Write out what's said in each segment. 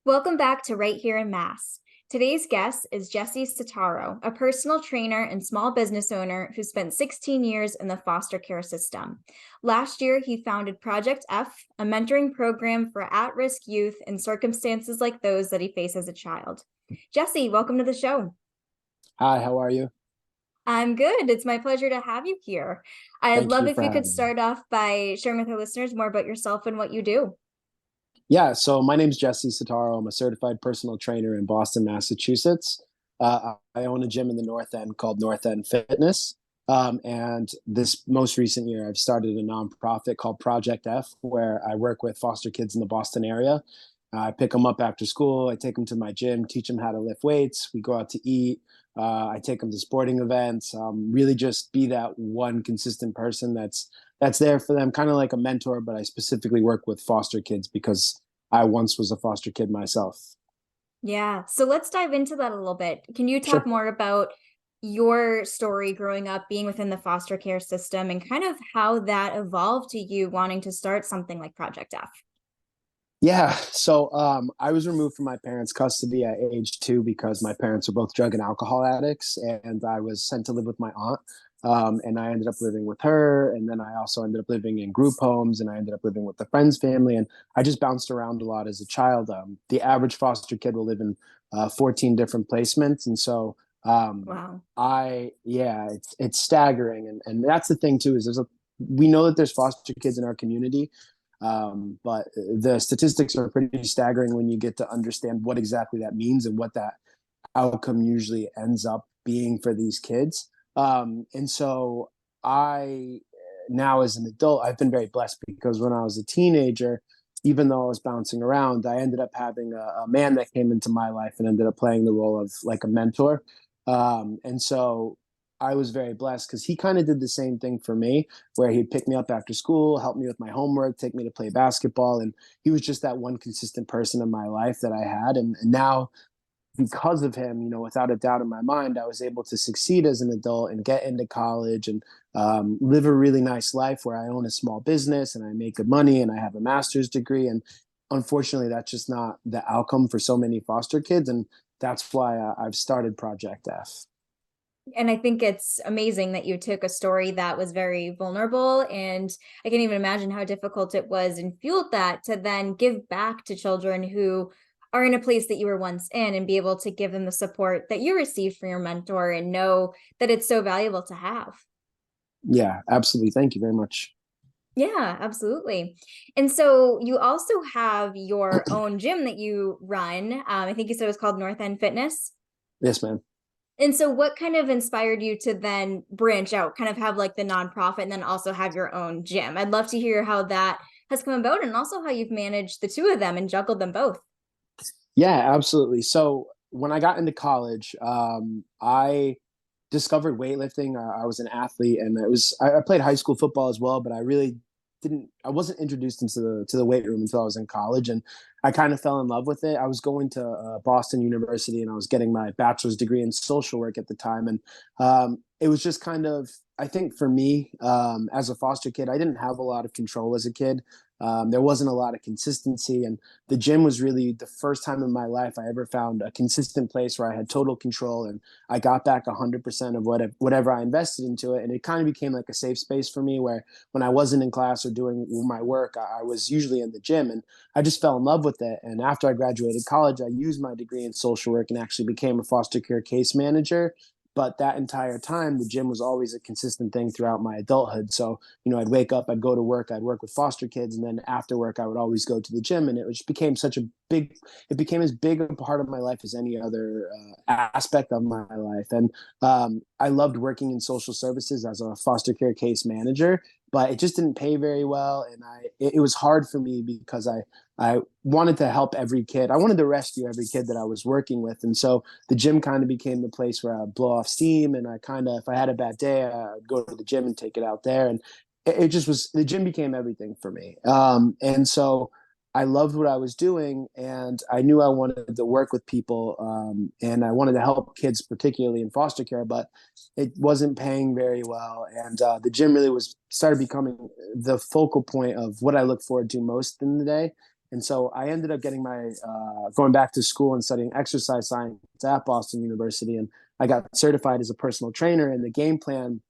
Welcome back to Right Here in Mass. Today's guest is Jesse Setaro, a personal trainer and small business owner who spent 16 years in the foster care system. Last year, he founded Project F, a mentoring program for at-risk youth in circumstances like those that he faced as a child. Jesse, welcome to the show. Hi, how are you? I'm good. It's my pleasure to have you here. I'd Thank love you if for you could having me. start off by sharing with our listeners more about yourself and what you do. Yeah, so my name's Jesse Setaro. I'm a certified personal trainer in Boston, Massachusetts. I own a gym in the North End called North End Fitness. And this most recent year, I've started a nonprofit called Project F, where I work with foster kids in the Boston area. I pick them up after school. I take them to my gym, teach them how to lift weights. We go out to eat. I take them to sporting events. Really, just be that one consistent person that's there for them, kind of like a mentor. But I specifically work with foster kids because I once was a foster kid myself. Yeah. So let's dive into that a little bit. Can you talk Sure. more about your story growing up, being within the foster care system, and kind of how that evolved to you wanting to start something like Project F? Yeah. So I was removed from my parents' custody at age 2 because my parents were both drug and alcohol addicts, and I was sent to live with my aunt. And I ended up living with her, and then I also ended up living in group homes, and I ended up living with the friend's family, and I just bounced around a lot as a child. The average foster kid will live in 14 different placements, and so Wow. it's staggering, and that's the thing too is we know that there's foster kids in our community, but the statistics are pretty staggering when you get to understand what exactly that means and what that outcome usually ends up being for these kids. And so I, now as an adult, I've been very blessed because when I was a teenager, even though I was bouncing around, I ended up having a man that came into my life and ended up playing the role of like a mentor. And so I was very blessed because he kind of did the same thing for me, where he'd pick me up after school, help me with my homework, take me to play basketball. And he was just that one consistent person in my life that I had. And now, because of him, without a doubt in my mind, I was able to succeed as an adult and get into college and live a really nice life where I own a small business and I make good money and I have a master's degree. And unfortunately, that's just not the outcome for so many foster kids. And that's why I've started Project F. And I think it's amazing that you took a story that was very vulnerable. And I can't even imagine how difficult it was and fueled that to then give back to children who are in a place that you were once in and be able to give them the support that you received from your mentor and know that it's so valuable to have. Yeah, absolutely. Thank you very much. Yeah, absolutely. And so you also have your own gym that you run. I think you said it was called North End Fitness. Yes, ma'am. And so what kind of inspired you to then branch out, kind of have like the nonprofit and then also have your own gym? I'd love to hear how that has come about and also how you've managed the two of them and juggled them both. Yeah, absolutely. So when I got into college, I discovered weightlifting. I was an athlete, and I played high school football as well, but I really didn't. I wasn't introduced into the weight room until I was in college, and I kind of fell in love with it. I was going to Boston University, and I was getting my bachelor's degree in social work at the time, and it was just kind of. I think for me, as a foster kid, I didn't have a lot of control as a kid. There wasn't a lot of consistency, and the gym was really the first time in my life I ever found a consistent place where I had total control and I got back 100% of whatever I invested into it. And it kind of became like a safe space for me where when I wasn't in class or doing my work, I was usually in the gym, and I just fell in love with it. And after I graduated college, I used my degree in social work and actually became a foster care case manager. But that entire time, the gym was always a consistent thing throughout my adulthood. So, I'd wake up, I'd go to work, I'd work with foster kids. And then after work, I would always go to the gym. And it just became it became as big a part of my life as any other aspect of my life. And I loved working in social services as a foster care case manager, but it just didn't pay very well. And it was hard for me because I wanted to help every kid. I wanted to rescue every kid that I was working with. And so the gym kind of became the place where I'd blow off steam. And if I had a bad day, I'd go to the gym and take it out there. And it just was, the gym became everything for me. And so I loved what I was doing, and I knew I wanted to work with people, and I wanted to help kids, particularly in foster care, but it wasn't paying very well. And the gym really started becoming the focal point of what I look forward to most in the day. And so I ended up getting my going back to school and studying exercise science at Boston University, and I got certified as a personal trainer. And the game plan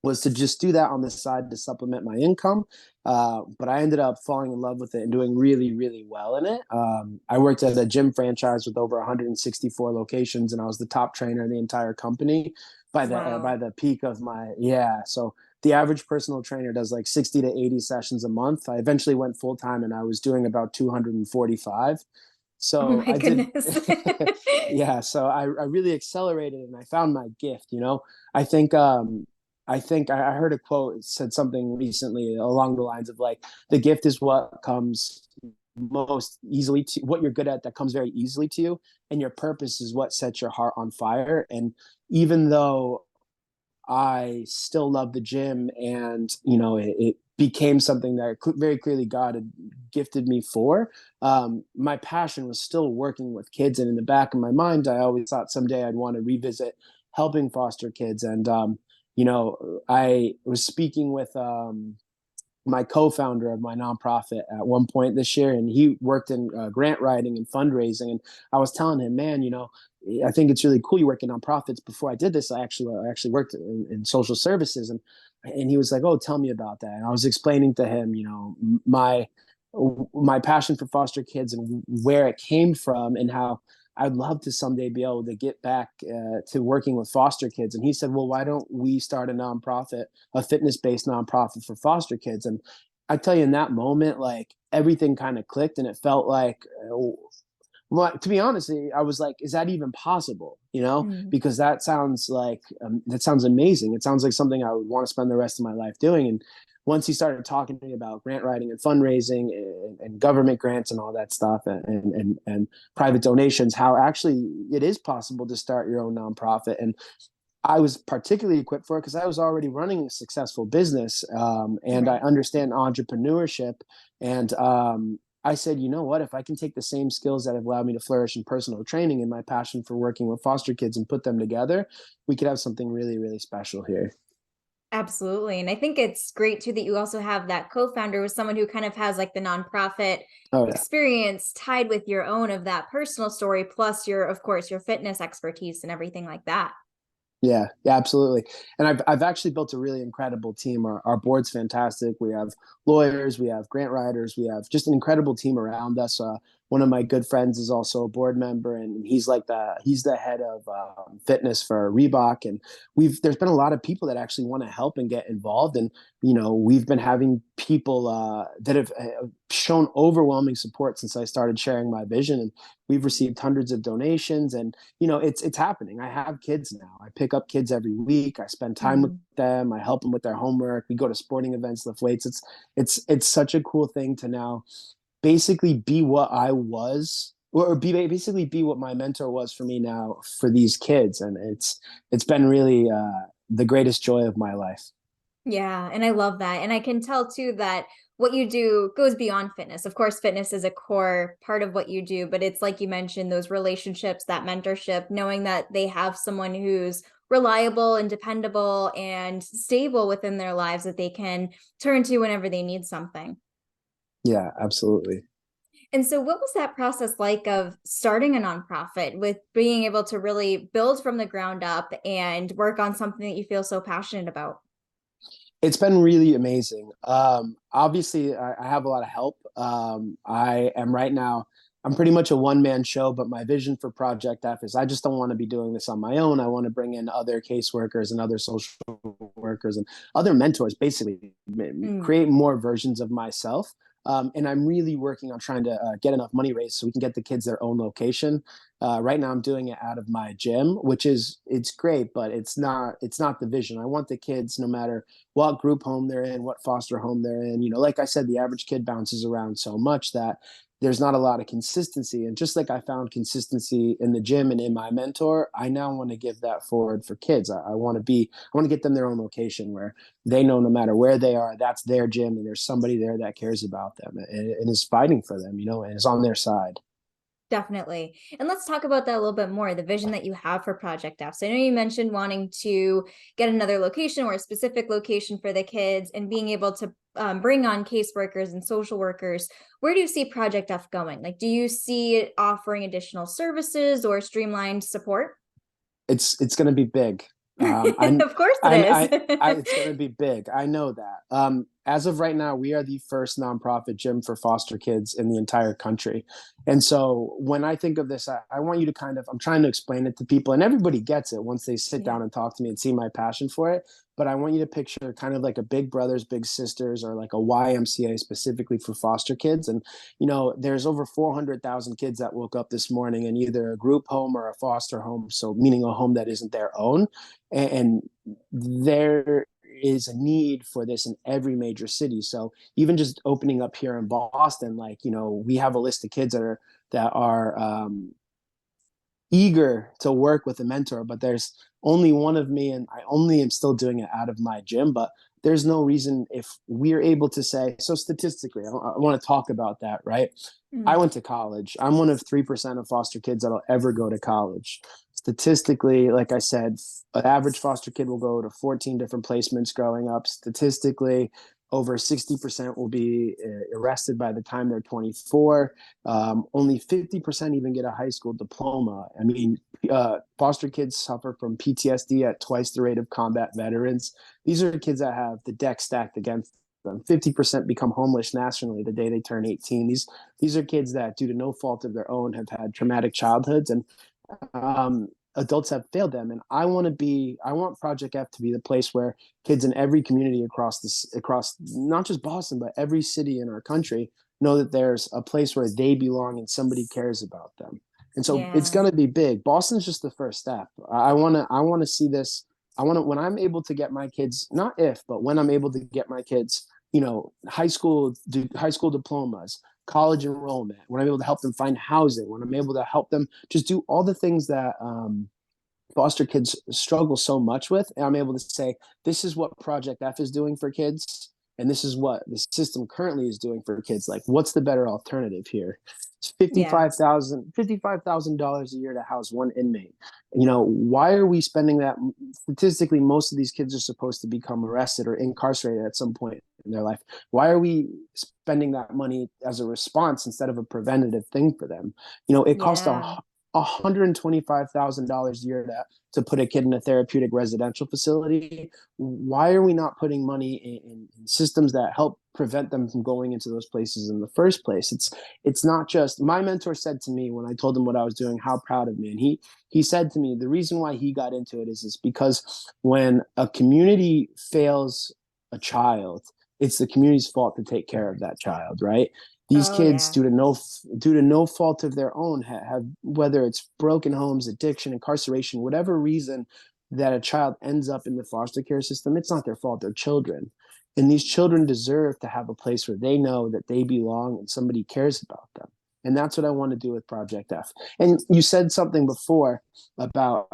was to just do that on the side to supplement my income. But I ended up falling in love with it and doing really, really well in it. I worked at a gym franchise with over 164 locations, and I was the top trainer in the entire company by Wow. the peak of my yeah. So the average personal trainer does like 60 to 80 sessions a month. I eventually went full time, and I was doing about 245. Oh So my I did, goodness. yeah. So I really accelerated, and I found my gift. I think I heard a quote. It said something recently along the lines of like, the gift is what comes most easily to what you're good at, that comes very easily to you, and your purpose is what sets your heart on fire. And even though I still love the gym, and it became something that very clearly God had gifted me for. My passion was still working with kids, and in the back of my mind, I always thought someday I'd want to revisit helping foster kids. And I was speaking with my co-founder of my nonprofit at one point this year, and he worked in grant writing and fundraising. And I was telling him, man, I think it's really cool you work in nonprofits. Before I did this, I actually worked in social services, and he was like, oh, tell me about that. And I was explaining to him, my passion for foster kids and where it came from, and how I'd love to someday be able to get back to working with foster kids. And he said, well, why don't we start a nonprofit, a fitness-based nonprofit for foster kids? And I tell you, in that moment, like, everything kind of clicked, and it felt like, well, to be honest, I was like, is that even possible? Mm. Because that sounds amazing. It sounds like something I would want to spend the rest of my life doing. And once he started talking to me about grant writing and fundraising and government grants and all that stuff, and private donations, how actually it is possible to start your own nonprofit. And I was particularly equipped for it because I was already running a successful business, and I Right. understand entrepreneurship. And I said, you know what? If I can take the same skills that have allowed me to flourish in personal training and my passion for working with foster kids and put them together, we could have something really, really special here. Absolutely. And I think it's great too that you also have that co-founder with someone who kind of has like the nonprofit Oh yeah. experience tied with your own of that personal story, plus your, of course, your fitness expertise and everything like that. Yeah, yeah, absolutely. And I've actually built a really incredible team. Our board's fantastic. We have lawyers, we have grant writers, we have just an incredible team around us. One of my good friends is also a board member, and he's the head of fitness for Reebok. And there's been a lot of people that actually want to help and get involved. And we've been having people that have shown overwhelming support since I started sharing my vision, and we've received hundreds of donations. And it's happening. I have kids now. I pick up kids every week. I spend time with Mm. them. I help them with their homework. We go to sporting events, lift weights. It's such a cool thing to now basically be what I was, or basically be what my mentor was for me now for these kids. And it's been really the greatest joy of my life. Yeah, and I love that. And I can tell too that what you do goes beyond fitness. Of course, fitness is a core part of what you do, but it's like you mentioned, those relationships, that mentorship, knowing that they have someone who's reliable and dependable and stable within their lives that they can turn to whenever they need something. Yeah, absolutely. And so, what was that process like of starting a nonprofit with being able to really build from the ground up and work on something that you feel so passionate about? It's been really amazing. Obviously, I have a lot of help. I am right now, I'm pretty much a one-man show, but my vision for Project F is I just don't want to be doing this on my own. I want to bring in other caseworkers and other social workers and other mentors, basically Mm. create more versions of myself. And I'm really working on trying to get enough money raised so we can get the kids their own location. Right now, I'm doing it out of my gym, which it's great, but it's not the vision. I want the kids, no matter what group home they're in, what foster home they're in. Like I said, the average kid bounces around so much that there's not a lot of consistency. And just like I found consistency in the gym and in my mentor, I now want to give that forward for kids. I want to get them their own location where they know no matter where they are, that's their gym, and there's somebody there that cares about them and is fighting for them, and is on their side. Definitely. And let's talk about that a little bit more, the vision that you have for Project F. So I know you mentioned wanting to get another location or a specific location for the kids and being able to bring on caseworkers and social workers, where do you see Project F going? Like, do you see it offering additional services or streamlined support? It's going to be big. Of course it I, is. it's going to be big. I know that. As of right now, we are the first nonprofit gym for foster kids in the entire country. And so when I think of this, I want you to kind of, I'm trying to explain it to people, and everybody gets it once they sit Yeah. down and talk to me and see my passion for it. But I want you to picture kind of like a Big Brothers Big Sisters, or like a YMCA specifically for foster kids. And there's over 400,000 kids that woke up this morning in either a group home or a foster home, so meaning a home that isn't their own. And there is a need for this in every major city. So even just opening up here in Boston, like, we have a list of kids that are eager to work with a mentor, but there's only one of me, and I only am still doing it out of my gym. But there's no reason, if we're able to say, so statistically, I want to talk about that, right? I Mm. went to college. I'm one of 3% of foster kids that'll ever go to college. Statistically, like I said, an average foster kid will go to 14 different placements growing up. Statistically, over 60% will be arrested by the time they're 24. Only 50% even get a high school diploma. I mean, foster kids suffer from PTSD at twice the rate of combat veterans. These are kids that have the deck stacked against them. 50% become homeless nationally the day they turn 18. These are kids that, due to no fault of their own, have had traumatic childhoods, and adults have failed them. And I want Project F to be the place where kids in every community across not just Boston, but every city in our country know that there's a place where they belong and somebody cares about them. And so it's Yeah. going to be big. Boston's just the first step. I want to see this. When I'm able to get my kids, not if, but when I'm able to get my kids, high school diplomas, college enrollment, when I'm able to help them find housing, when I'm able to help them just do all the things that foster kids struggle so much with. And I'm able to say, this is what Project F is doing for kids, and this is what the system currently is doing for kids. Like, what's the better alternative here? It's Yeah. $55,000 a year to house one inmate. Why are we spending that? Statistically, most of these kids are supposed to become arrested or incarcerated at some point in their life. Why are we spending that money as a response instead of a preventative thing for them? It costs Yeah. $125,000 a year to put a kid in a therapeutic residential facility. Why are we not putting money in systems that help prevent them from going into those places in the first place? It's not just, my mentor said to me when I told him what I was doing, how proud of me. And he said to me, the reason why he got into it is because when a community fails a child, it's the community's fault to take care of that child, right? These Oh, kids, yeah. due to no fault of their own, have, whether it's broken homes, addiction, incarceration, whatever reason that a child ends up in the foster care system, it's not their fault. They're children, and these children deserve to have a place where they know that they belong and somebody cares about them. And that's what I want to do with Project F. And you said something before about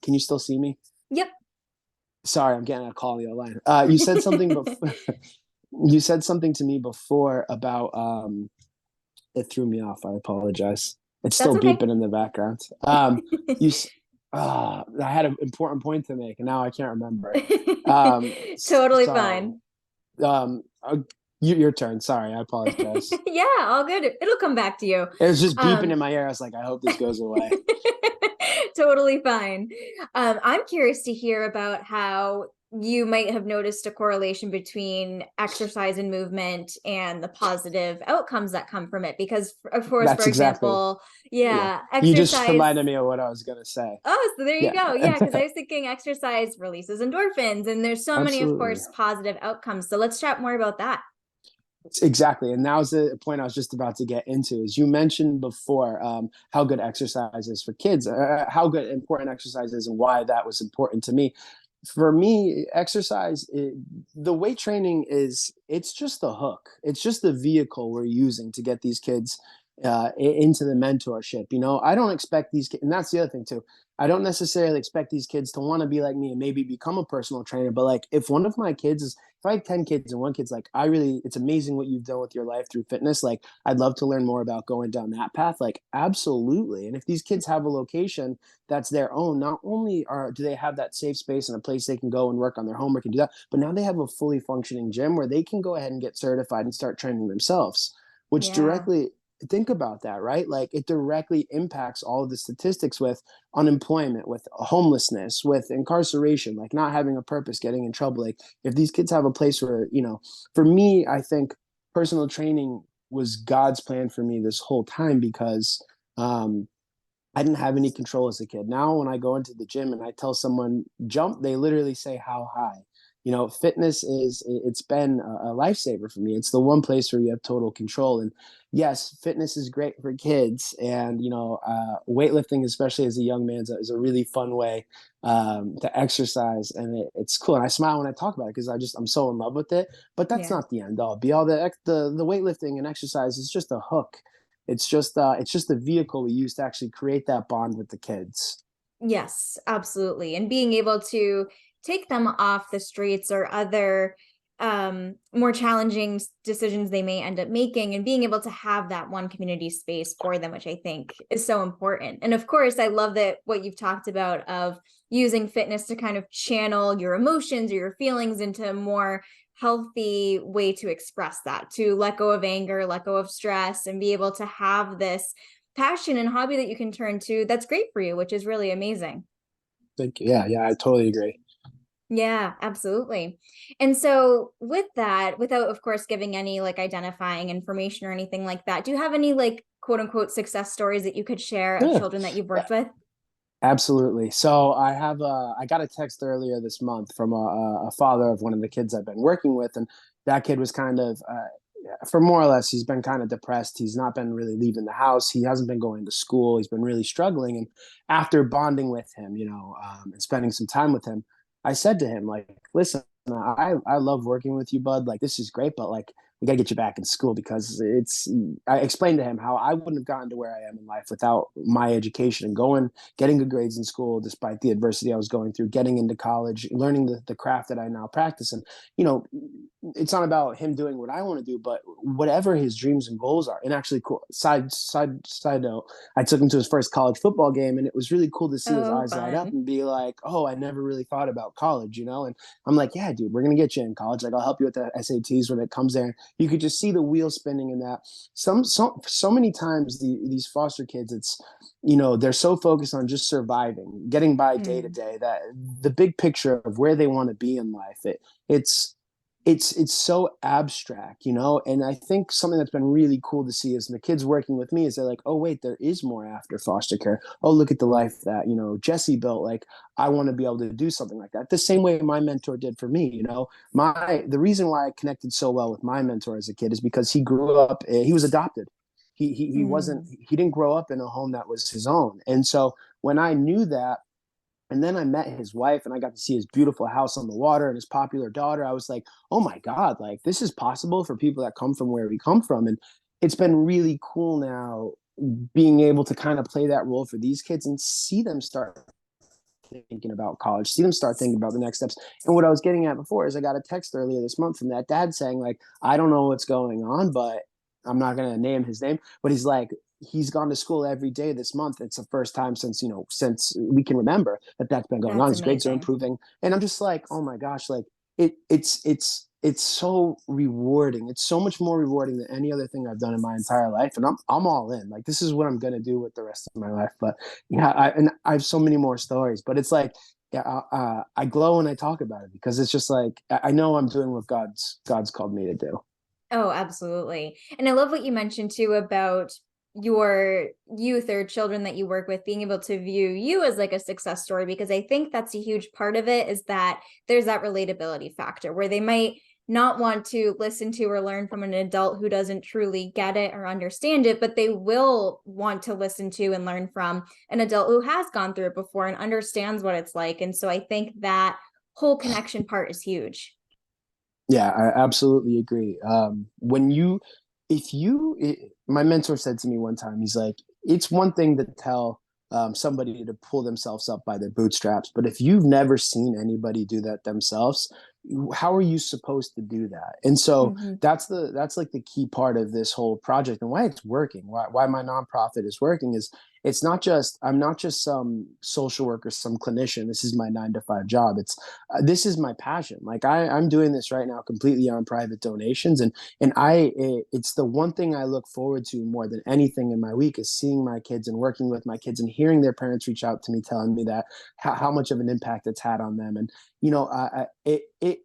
can you still see me? Yep. Sorry, I'm getting a call on the line. You said something before. You said something to me before about it threw me off. I apologize. It's That's still okay. beeping in the background. You I had an important point to make, and now I can't remember it. Totally Sorry. fine. Um, uh, your turn. Sorry, I apologize. Yeah, all good. It'll come back to you. It was just beeping Um, in my ear. I was like, I hope this goes away. totally fine. I'm curious to hear about how you might have noticed a correlation between exercise and movement and the positive outcomes that come from it. Because, of course, for That's exactly. example, Yeah. yeah, You just exercise. reminded me of what I was gonna say. Oh, so there you Yeah. go. Yeah, because I was thinking exercise releases endorphins, and there's so many, of Absolutely. course, positive outcomes. So let's chat more about that. Exactly. And that was the point I was just about to get into. Is you mentioned before how good exercise is for kids, how good important exercise is, and why that was important to me. For me, the weight training it's just the hook. It's just the vehicle we're using to get these kids into the mentorship. I don't expect these kids, and that's the other thing too. I don't necessarily expect these kids to want to be like me and maybe become a personal trainer. But like, if one of my kids is, if I have 10 kids and one kid's like, it's amazing what you've done with your life through fitness. Like, I'd love to learn more about going down that path. Like, absolutely. And if these kids have a location that's their own, not only do they have that safe space and a place they can go and work on their homework and do that, but now they have a fully functioning gym where they can go ahead and get certified and start training themselves, which Yeah. directly, think about that, right? Like, it directly impacts all of the statistics with unemployment, with homelessness, with incarceration, like not having a purpose, getting in trouble. Like, if these kids have a place where, for me, I think personal training was God's plan for me this whole time, because um, I didn't have any control as a kid. Now, when I go into the gym and I tell someone jump, they literally say how high. Fitness it's been a lifesaver for me. It's the one place where you have total control. And yes, fitness is great for kids, and weightlifting, especially as a young man, is a really fun way to exercise, and it's cool. And I smile when I talk about it because I'm so in love with it. But that's Yeah. not the end all be all. The weightlifting and exercise is just a hook. It's just the vehicle we use to actually create that bond with the kids. Yes, absolutely. And being able to take them off the streets or other more challenging decisions they may end up making, and being able to have that one community space for them, which I think is so important. And of course, I love that what you've talked about of using fitness to kind of channel your emotions or your feelings into a more healthy way to express that, to let go of anger, let go of stress, and be able to have this passion and hobby that you can turn to that's great for you, which is really amazing. Thank you. Yeah, I totally agree. Yeah, absolutely. And so with that, without of course giving any like identifying information or anything like that, do you have any like quote unquote success stories that you could share of Yeah, children that you've worked with? absolutely. So I got a text earlier this month from a father of one of the kids I've been working with, and that kid was kind of, for more or less, he's been kind of depressed. He's not been really leaving the house. He hasn't been going to school. He's been really struggling. And after bonding with him, and spending some time with him, I said to him, like, listen, I love working with you, bud. Like, this is great, but like, we got to get you back in school, because I explained to him how I wouldn't have gotten to where I am in life without my education and getting good grades in school, despite the adversity I was going through, getting into college, learning the craft that I now practice. And, you know, it's not about him doing what I want to do, but whatever his dreams and goals are. And actually, cool side note, I took him to his first college football game, and it was really cool to see his Oh, eyes light up fun. and be like, "Oh, I never really thought about college." And I'm like, "Yeah, dude, we're gonna get you in college. Like, I'll help you with the SATs when it comes there." You could just see the wheels spinning in that. So many times these foster kids, it's they're so focused on just surviving, getting by day to Mm. day, that the big picture of where they want to be in life, it's it's so abstract. And I think something that's been really cool to see is the kids working with me is they're like, oh wait, there is more after foster care. Oh, look at the life that Jesse built. Like, I want to be able to do something like that the same way my mentor did for me. The reason why I connected so well with my mentor as a kid is because he was adopted. He wasn't, Mm. he didn't grow up in a home that was his own. And so when I knew that, and then I met his wife and I got to see his beautiful house on the water and his popular daughter, I was like, oh my God, like, this is possible for people that come from where we come from. And it's been really cool now being able to kind of play that role for these kids and see them start thinking about college, see them start thinking about the next steps. And what I was getting at before is I got a text earlier this month from that dad saying, like, I don't know what's going on, but I'm not going to name his name, but he's like, he's gone to school every day this month. It's the first time since we can remember that's been going on. That's His grades are amazing. improving. And I'm just like, oh my gosh, like, it's so rewarding. It's so much more rewarding than any other thing I've done in my entire life. And I'm all in. Like, this is what I'm gonna do with the rest of my life. But yeah, I have so many more stories. But it's like, yeah, I glow when I talk about it, because it's just like, I know I'm doing what God's called me to do. Oh, absolutely. And I love what you mentioned too about your youth or children that you work with being able to view you as like a success story, because I think that's a huge part of it, is that there's that relatability factor where they might not want to listen to or learn from an adult who doesn't truly get it or understand it, but they will want to listen to and learn from an adult who has gone through it before and understands what it's like. And so I think that whole connection part is huge. Yeah, I absolutely agree. When you my mentor said to me one time, he's like, it's one thing to tell somebody to pull themselves up by their bootstraps, but if you've never seen anybody do that themselves, how are you supposed to do that? And so Hmm. that's like the key part of this whole project and why it's working, why my nonprofit is working is I'm not just some social worker, some clinician. This is my 9 to 5 job. This is my passion. Like I'm doing this right now completely on private donations, and it's the one thing I look forward to more than anything in my week is seeing my kids and working with my kids and hearing their parents reach out to me, telling me that how much of an impact it's had on them. And it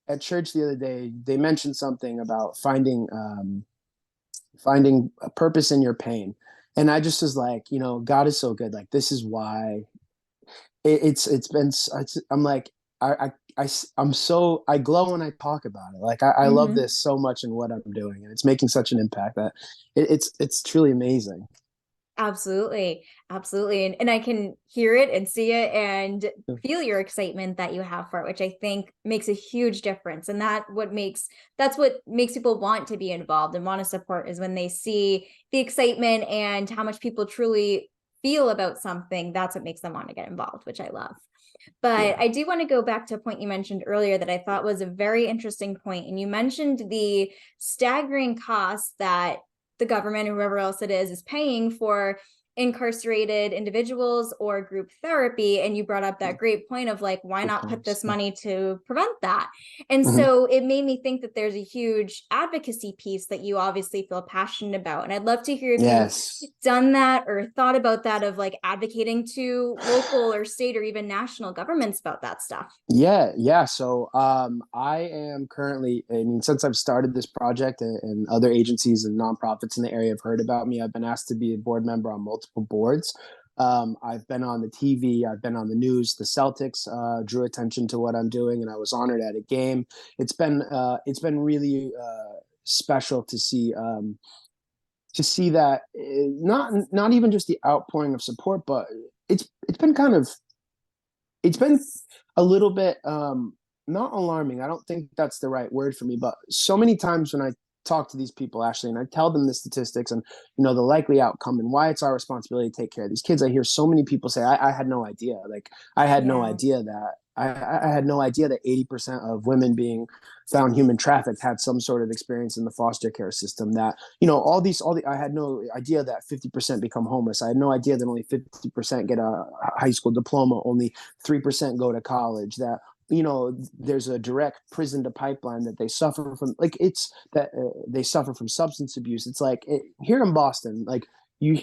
at church the other day, they mentioned something about finding a purpose in your pain. And I just was like, God is so good. Like, this is why it's been, I'm like, I'm so, I glow when I talk about it. Like, I love Hmm. this so much in what I'm doing, and it's making such an impact that it's truly amazing. Absolutely. Absolutely. And I can hear it and see it and feel your excitement that you have for it, which I think makes a huge difference. And that's what makes people want to be involved and want to support is when they see the excitement and how much people truly feel about something. That's what makes them want to get involved, which I love. But Yeah. I do want to go back to a point you mentioned earlier that I thought was a very interesting point. And you mentioned the staggering costs that the government or whoever else it is paying for incarcerated individuals or group therapy. And you brought up that great point of like, why Good not put points. this money to prevent that? And Mhm. so it made me think that there's a huge advocacy piece that you obviously feel passionate about. And I'd love to hear if you've Yes. done that or thought about that of like advocating to local or state or even national governments about that stuff. Yeah. So I am currently, I mean, since I've started this project and other agencies and nonprofits in the area have heard about me, I've been asked to be a board member on multiple boards. I've been on the TV, I've been on the news. The Celtics drew attention to what I'm doing, and I was honored at a game. It's been really special to see that not even just the outpouring of support, but it's been kind of it's been a little bit not alarming. I don't think that's the right word for me, but so many times when I talk to these people, Ashley, and I tell them the statistics and the likely outcome and why it's our responsibility to take care of these kids, I hear so many people say, I had no idea. Like I had no Yeah. idea that I had no idea that 80% of women being found human trafficked had some sort of experience in the foster care system. That I had no idea that 50% become homeless. I had no idea that only 50% get a high school diploma, only 3% go to college. That there's a direct prison to pipeline that they suffer from. Like it's that they suffer from substance abuse. It's like here in Boston, like you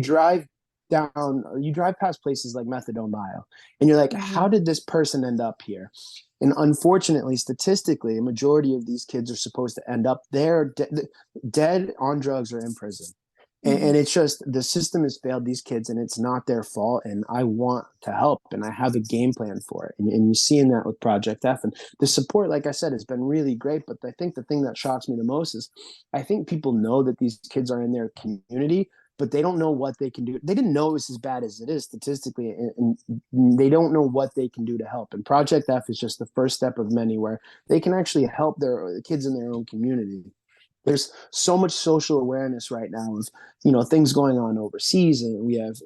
drive down, you drive past places like Methadone Mile, and you're like, how Hmm. did this person end up here? And unfortunately, statistically, a majority of these kids are supposed to end up there dead on drugs or in prison. And Hmm. it's just the system has failed these kids, and it's not their fault. And I want to help, and I have a game plan for it. And you're seeing that with Project F, and the support, like I said, has been really great. But I think the thing that shocks me the most is I think people know that these kids are in their community, but they don't know what they can do. They didn't know it was as bad as it is statistically, and they don't know what they can do to help. And Project F is just the first step of many where they can actually help their kids in their own community. There's so much social awareness right now of things going on overseas, and we have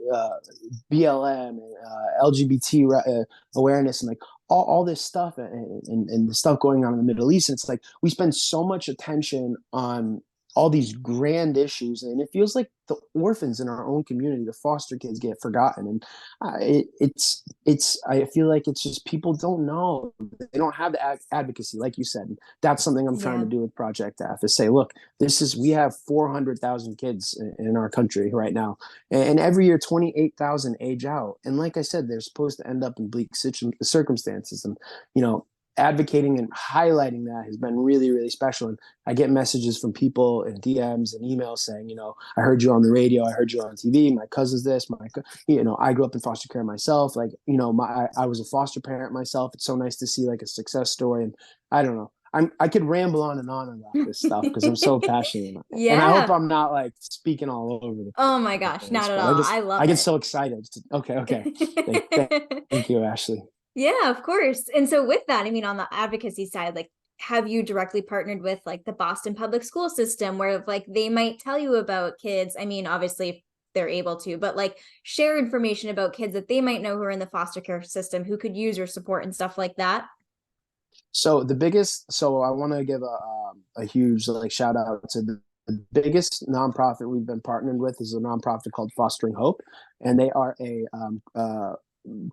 BLM and LGBT awareness and like all this stuff and the stuff going on in the Middle East. And it's like we spend so much attention on all these grand issues, and it feels like the orphans in our own community, the foster kids, get forgotten. And it's I feel like it's just people don't know, they don't have the advocacy, like you said. That's something I'm trying to Yeah. do with Project F, is say, look, we have 400,000 kids in our country right now, and every year 28,000 age out. And like I said, they're supposed to end up in bleak circumstances. And you know, advocating and highlighting that has been really, really special. And I get messages from people in DMs and emails saying, I heard you on the radio, I heard you on TV. My cousin's this, I grew up in foster care myself. Like, I was a foster parent myself. It's so nice to see like a success story. And I don't know. I could ramble on and on about this stuff because I'm so passionate about it. And I hope Yeah. I'm not like speaking all over Oh my the gosh, place, not at but all. I I love get it. so excited. Okay. Thank you, Ashley. Yeah, of course. And so with that, I mean, on the advocacy side, like have you directly partnered with like the Boston public school system where like they might tell you about kids? I mean, obviously if they're able to, but like share information about kids that they might know who are in the foster care system who could use your support and stuff like that. So I want to give a huge like shout out to the biggest nonprofit we've been partnered with is a nonprofit called Fostering Hope, and they are a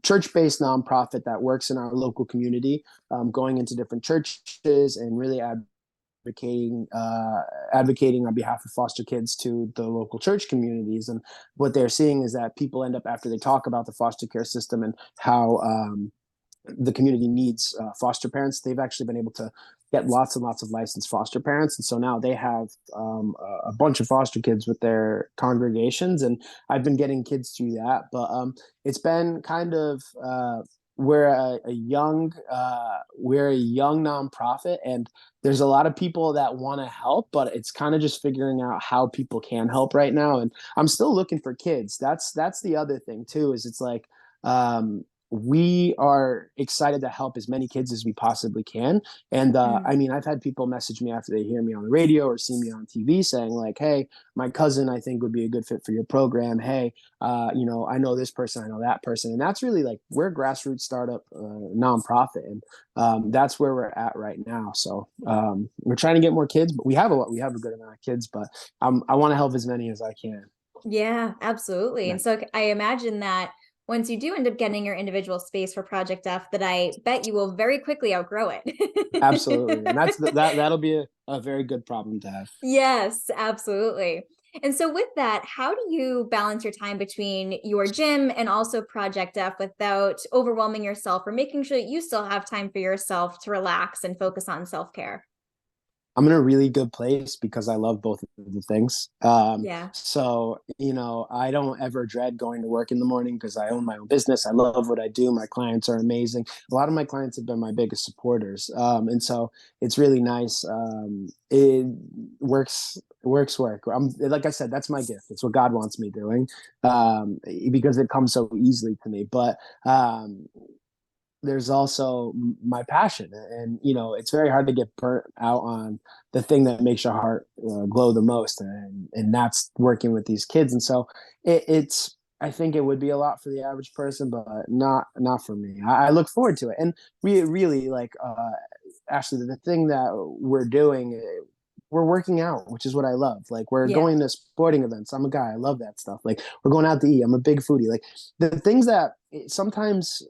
church-based nonprofit that works in our local community, going into different churches and really advocating on behalf of foster kids to the local church communities. And what they're seeing is that people end up, after they talk about the foster care system and how the community needs foster parents, they've actually been able to get lots and lots of licensed foster parents. And so now they have a bunch of foster kids with their congregations. And I've been getting kids through that. But it's been kind of, we're a young nonprofit, and there's a lot of people that want to help, but it's kind of just figuring out how people can help right now. And I'm still looking for kids. That's the other thing too, is it's like, we are excited to help as many kids as we possibly can. And I mean, I've had people message me after they hear me on the radio or see me on TV saying like, hey, my cousin I think would be a good fit for your program. Hey, I know this person, I know that person. And that's really like, we're a grassroots startup nonprofit. And that's where we're at right now. So we're trying to get more kids, but we have a good amount of kids, but I want to help as many as I can. Yeah, absolutely. Yeah. And so I imagine that once you do end up getting your individual space for Project F, that I bet you will very quickly outgrow Absolutely. And it. that'll be a very good problem to have. Yes, absolutely. And so with that, how do you balance your time between your gym and also Project F without overwhelming yourself or making sure that you still have time for yourself to relax and focus on self-care? I'm in a really good place because I love both of the things. Yeah. So, I don't ever dread going to work in the morning because I own my own business. I love what I do. My clients are amazing. A lot of my clients have been my biggest supporters. And so it's really nice. It work. Like I said, that's my gift. It's what God wants me doing, because it comes so easily to me. But there's also my passion, and it's very hard to get burnt out on the thing that makes your heart glow the most, and that's working with these kids. And so it's I think it would be a lot for the average person, but not for me. I look forward to it. And we really like Ashley, the thing that we're doing, we're working out, which is what I love. Like, we're Yeah. going to sporting events. I'm a guy, I love that stuff. Like, we're going out to eat. I'm a big foodie. Like, the things that sometimes,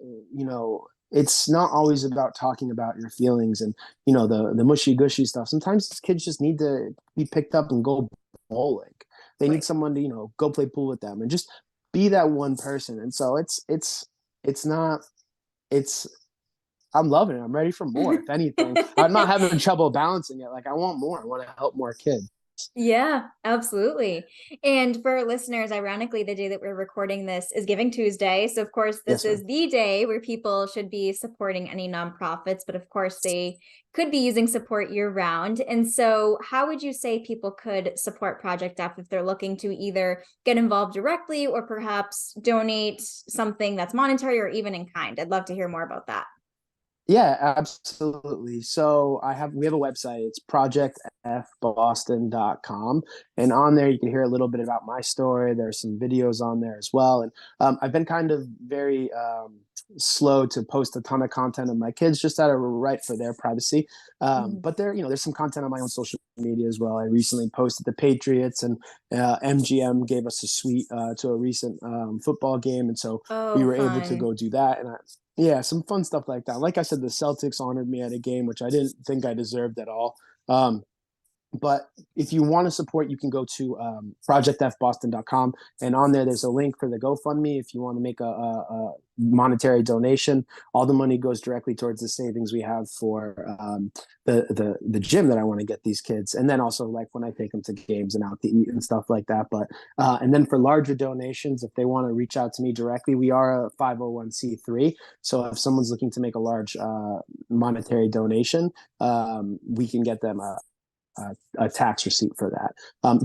it's not always about talking about your feelings and the mushy gushy stuff. Sometimes kids just need to be picked up and go bowling. They need Right. someone to go play pool with them and just be that one person. And so it's not it's I'm loving it. I'm ready for more. If anything, I'm not having trouble balancing it. Like, I want more. I want to help more kids. Yeah, absolutely. And for our listeners, ironically, the day that we're recording this is Giving Tuesday. So, of course, this Yes, ma'am. is the day where people should be supporting any nonprofits, but of course, they could be using support year round. And so, how would you say people could support Project F if they're looking to either get involved directly or perhaps donate something that's monetary or even in kind? I'd love to hear more about that. Yeah, absolutely. So we have a website. It's projectfboston.com. And on there you can hear a little bit about my story. There's some videos on there as well. And I've been kind of very slow to post a ton of content of my kids, just out of right for their privacy. But there's some content on my own social media as well. I recently posted the Patriots, and MGM gave us a suite to a recent football game. And so we Oh, were able to fun. go do that. Yeah, some fun stuff like that. Like I said, the Celtics honored me at a game, which I didn't think I deserved at all. Um, but if you want to support, you can go to projectfboston.com, and on there's a link for the GoFundMe if you want to make a monetary donation. All the money goes directly towards the savings we have for the gym that I want to get these kids, and then also like when I take them to games and out to eat and stuff like that. But and then for larger donations, if they want to reach out to me directly, we are a 501(c)(3). So if someone's looking to make a large monetary donation, we can get them a tax receipt for that.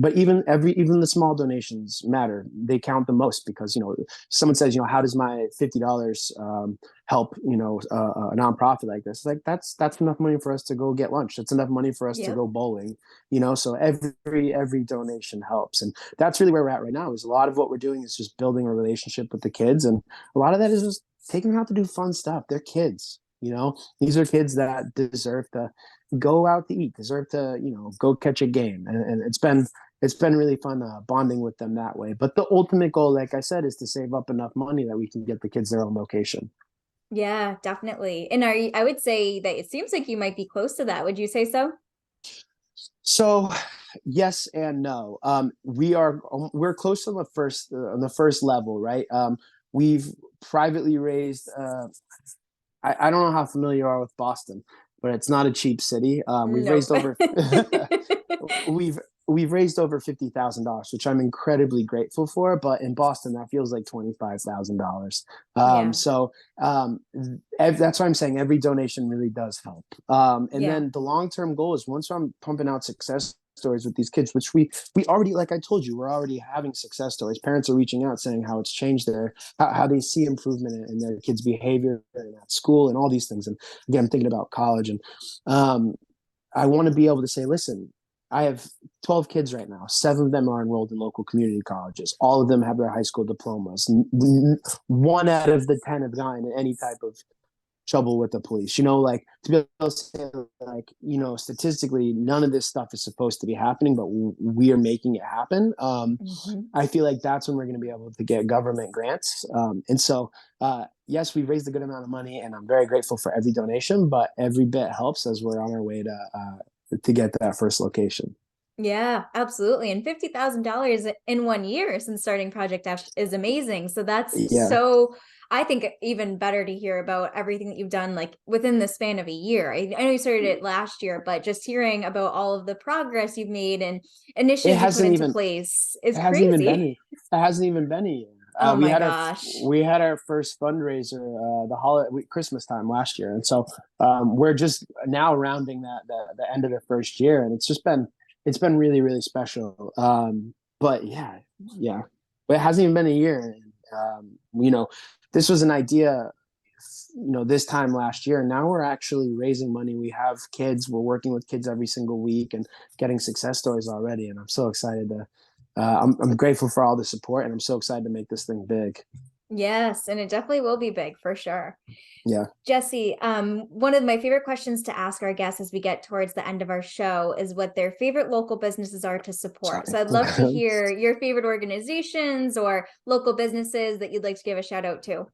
But even the small donations matter. They count the most because, someone says, how does my $50 help, a nonprofit like this? It's like that's enough money for us to go get lunch. That's enough money for us to Yep. go bowling. So every donation helps, and that's really where we're at right now. Is a lot of what we're doing is just building a relationship with the kids, and a lot of that is just taking them out to do fun stuff. They're kids. These are kids that deserve to go out to eat, deserve to, go catch a game. And it's been really fun bonding with them that way. But the ultimate goal, like I said, is to save up enough money that we can get the kids their own location. Yeah, definitely. And I would say that it seems like you might be close to that. Would you say so? So yes and no. We're close on the first level, right? We've privately raised I don't know how familiar you are with Boston, but it's not a cheap city. We've Nope. raised over we've we've raised over $50,000, which I'm incredibly grateful for. But in Boston, that feels like $25,000. Yeah. So that's why I'm saying every donation really does help. And Yeah. then the long term goal is once I'm pumping out success stories with these kids, which we already, like I told you, we're already having success stories. Parents are reaching out saying how it's changed how they see improvement in their kids' behavior and at school and all these things. And again, I'm thinking about college, and I want to be able to say, listen, I have 12 kids right now. 7 of them are enrolled in local community colleges. All of them have their high school diplomas. 1 out of the 10 have gotten any type of trouble with the police. Like to be able to say, like, statistically, none of this stuff is supposed to be happening, but we are making it happen. Mhm. I feel like that's when we're going to be able to get government grants. And so, yes, we've raised a good amount of money, and I'm very grateful for every donation, but every bit helps as we're on our way to get that first location. Yeah, absolutely. And $50,000 in 1 year since starting Project F is amazing. So that's Yeah, so, I think even better to hear about everything that you've done like within the span of a year. I know you started it last year, but just hearing about all of the progress you've made and it initiatives you put hasn't into even place is it hasn't even been crazy. it hasn't even been a year. Oh We my had our gosh. we had our first fundraiser the holiday Christmas time last year, and so we're just now rounding the end of the first year, and it's been really really special. But yeah, but it hasn't even been a year. This was an idea, this time last year, and now we're actually raising money. We have kids. We're working with kids every single week and getting success stories already, and I'm so excited to. I'm grateful for all the support, and I'm so excited to make this thing big. Yes, and it definitely will be big for sure. Yeah. Jesse, one of my favorite questions to ask our guests as we get towards the end of our show is what their favorite local businesses are to support. Sorry. So I'd love to hear your favorite organizations or local businesses that you'd like to give a shout out to.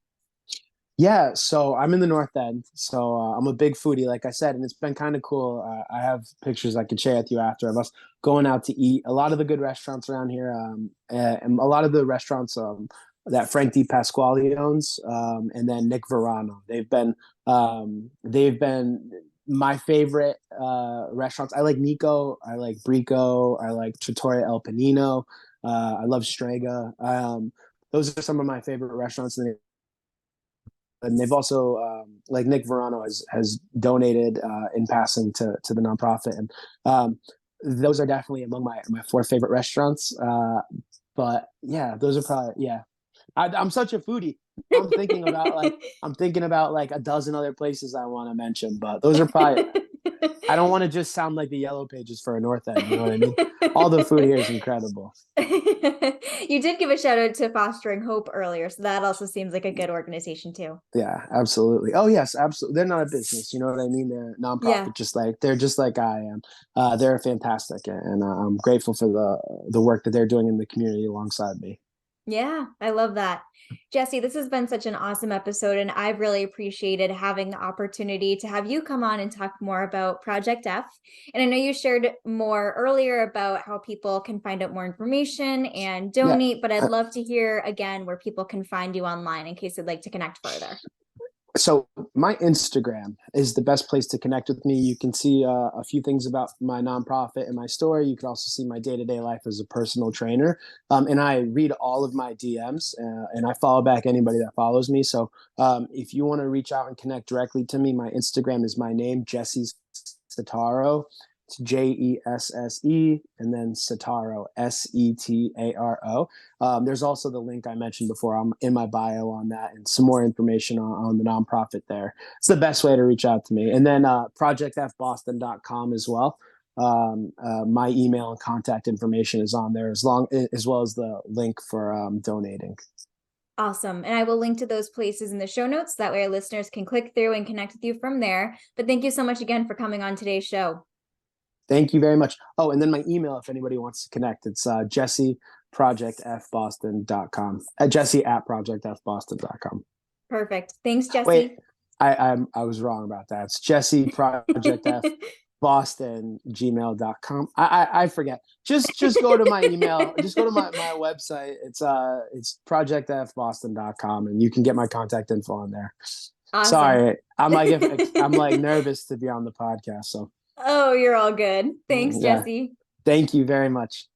Yeah, so I'm in the North End, so I'm a big foodie, like I said, and it's been kind of cool. I have pictures I could share with you after of us going out to eat. A lot of the good restaurants around here, and a lot of the restaurants that Frank Di Pasquale owns, and then Nick Verano. They've been my favorite restaurants. I like Nico, I like Brico, I like Trattoria El Panino, I love Strega. Those are some of my favorite restaurants in the and they've also like Nick Verano has donated in passing to the nonprofit, and those are definitely among my 4 favorite restaurants. But yeah, those are probably I'm such a foodie. I'm thinking about like a dozen other places I want to mention, but those are probably. I don't want to just sound like the yellow pages for a North End. You know what I mean? All the food here is incredible. You did give a shout out to Fostering Hope earlier, so that also seems like a good organization too. Yeah, absolutely. Oh yes, absolutely. They're not a business. You know what I mean? They're a Yeah. nonprofit, just like I am. They're fantastic, and I'm grateful for the work that they're doing in the community alongside me. Yeah, I love that. Jesse, this has been such an awesome episode, and I've really appreciated having the opportunity to have you come on and talk more about Project F. And I know you shared more earlier about how people can find out more information and Yeah. donate, but I'd love to hear again where people can find you online in case they'd like to connect further. So my Instagram is the best place to connect with me. You can see a few things about my nonprofit and my story. You can also see my day-to-day life as a personal trainer. And I read all of my DMs and I follow back anybody that follows me. So if you want to reach out and connect directly to me, my Instagram is my name, Jesse Setaro, It's Jesse, and then Setaro, Setaro. There's also the link I mentioned before. I'm in my bio on that, and some more information on the nonprofit there. It's the best way to reach out to me. And then projectfboston.com as well. My email and contact information is on there, as well as the link for donating. Awesome. And I will link to those places in the show notes. That way our listeners can click through and connect with you from there. But thank you so much again for coming on today's show. Thank you very much. Oh, and then my email, if anybody wants to connect, it's jesseprojectfboston.com. Jesse@projectfboston.com. Perfect. Thanks, Jesse. Wait, I was wrong about that. It's jesseprojectfboston@gmail.com. I forget. Just go to my email. Just go to my website. It's projectfboston.com, and you can get my contact info on there. Awesome. Sorry, I'm like nervous to be on the podcast. So. Oh, you're all good. Thanks, Yeah. Jesse. Thank you very much.